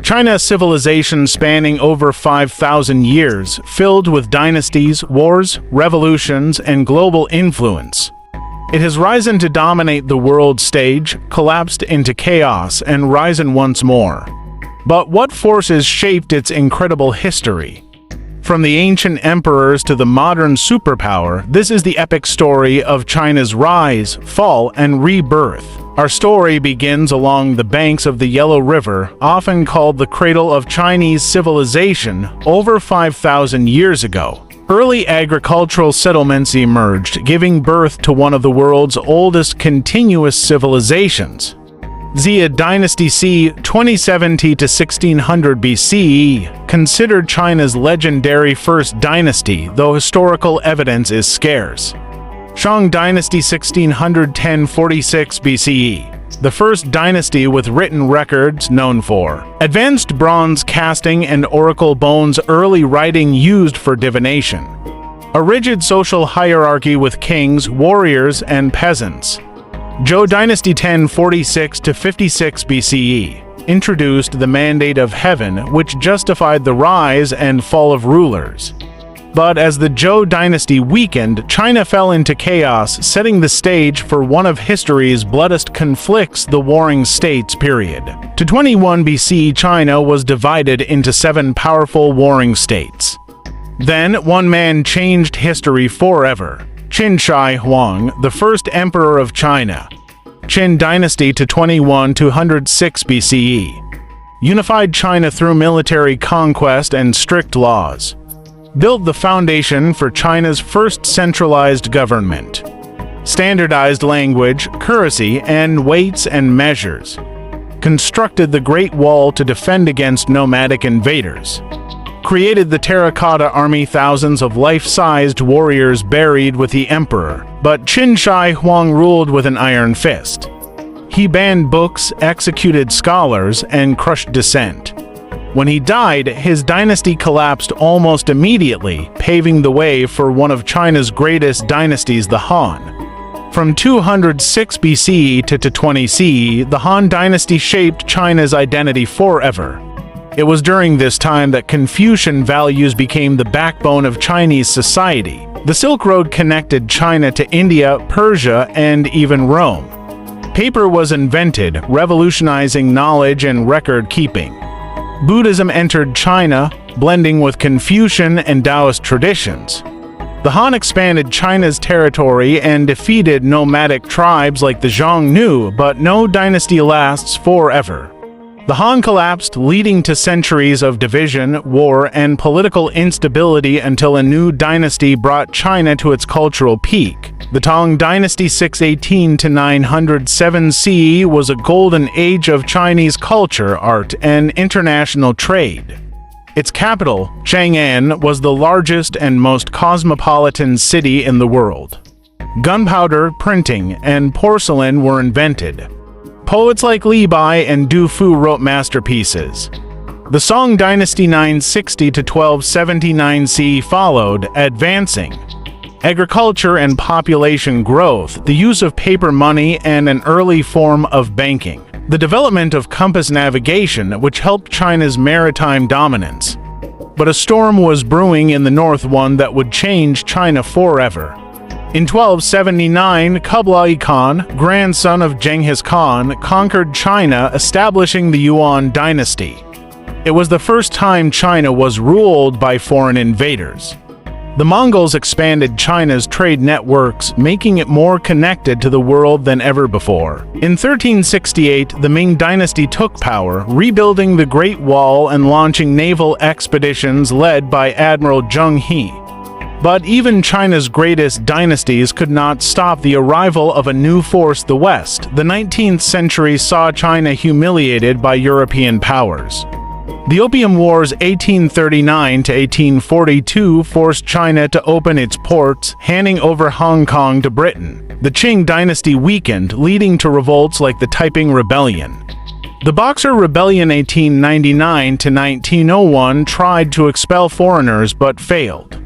China civilization spanning over 5,000 years, filled with dynasties, wars, revolutions, and global influence. It has risen to dominate the world stage, collapsed into chaos, and risen once more. But what forces shaped its incredible history? From the ancient emperors to the modern superpower, this is the epic story of China's rise, fall, and rebirth. Our story begins along the banks of the Yellow River, often called the cradle of Chinese civilization, over 5,000 years ago. Early agricultural settlements emerged, giving birth to one of the world's oldest continuous civilizations. The Dynasty c. 2070 to 1600 BCE, considered China's legendary first dynasty, though historical evidence is scarce. Shang Dynasty 1610-46 BCE, the first dynasty with written records known for. Advanced bronze casting and oracle bones, early writing used for divination. A rigid social hierarchy with kings, warriors, and peasants. Zhou Dynasty 1046 to 56 BCE introduced the mandate of heaven, which justified the rise and fall of rulers. But as the Zhou dynasty weakened, China fell into chaos, setting the stage for one of history's bloodiest conflicts, the Warring States period. To 21 BC, China was divided into 7 powerful warring states. Then, one man changed history forever. Qin Shi Huang, the first emperor of China. Qin Dynasty to 21-206 BCE. Unified China through military conquest and strict laws. Built the foundation for China's first centralized government. Standardized language, currency, and weights and measures. Constructed the Great Wall to defend against nomadic invaders. Created the terracotta army, thousands of life-sized warriors buried with the emperor, but Qin Shi Huang ruled with an iron fist. He banned books, executed scholars, and crushed dissent. When he died, his dynasty collapsed almost immediately, paving the way for one of China's greatest dynasties, the Han. From 206 BCE to 20 CE, the Han dynasty shaped China's identity forever. It was during this time that Confucian values became the backbone of Chinese society. The Silk Road connected China to India, Persia, and even Rome. Paper was invented, revolutionizing knowledge and record-keeping. Buddhism entered China, blending with Confucian and Taoist traditions. The Han expanded China's territory and defeated nomadic tribes like the Xiongnu, but no dynasty lasts forever. The Han collapsed, leading to centuries of division, war, and political instability until a new dynasty brought China to its cultural peak. The Tang Dynasty 618 to 907 CE was a golden age of Chinese culture, art, and international trade. Its capital, Chang'an, was the largest and most cosmopolitan city in the world. Gunpowder, printing, and porcelain were invented. Poets like Li Bai and Du Fu wrote masterpieces. The Song Dynasty 960 to 1279 CE followed, advancing. Agriculture and population growth, the use of paper money, and an early form of banking. The development of compass navigation, which helped China's maritime dominance. But a storm was brewing in the north, one that would change China forever. In 1279, Kublai Khan, grandson of Genghis Khan, conquered China, establishing the Yuan dynasty. It was the first time China was ruled by foreign invaders. The Mongols expanded China's trade networks, making it more connected to the world than ever before. In 1368, the Ming dynasty took power, rebuilding the Great Wall and launching naval expeditions led by Admiral Zheng He. But even China's greatest dynasties could not stop the arrival of a new force, the West. The 19th century saw China humiliated by European powers. The Opium Wars 1839 to 1842 forced China to open its ports, handing over Hong Kong to Britain. The Qing dynasty weakened, leading to revolts like the Taiping Rebellion. The Boxer Rebellion 1899 to 1901 tried to expel foreigners but failed.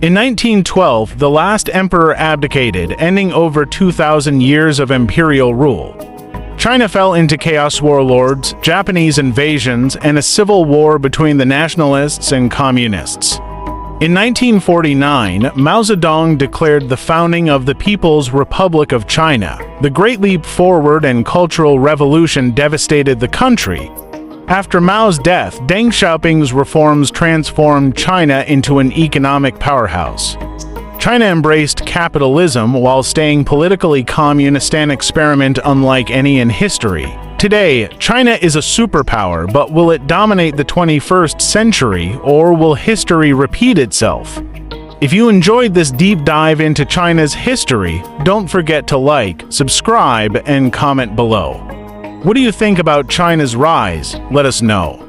In 1912, the last emperor abdicated, ending over 2,000 years of imperial rule. China fell into chaos, warlords, Japanese invasions, and a civil war between the nationalists and communists. In 1949, Mao Zedong declared the founding of the People's Republic of China. The Great Leap Forward and Cultural Revolution devastated the country. After Mao's death, Deng Xiaoping's reforms transformed China into an economic powerhouse. China embraced capitalism while staying politically communist, an experiment unlike any in history. Today, China is a superpower, but will it dominate the 21st century, or will history repeat itself? If you enjoyed this deep dive into China's history, don't forget to like, subscribe, and comment below. What do you think about China's rise? Let us know.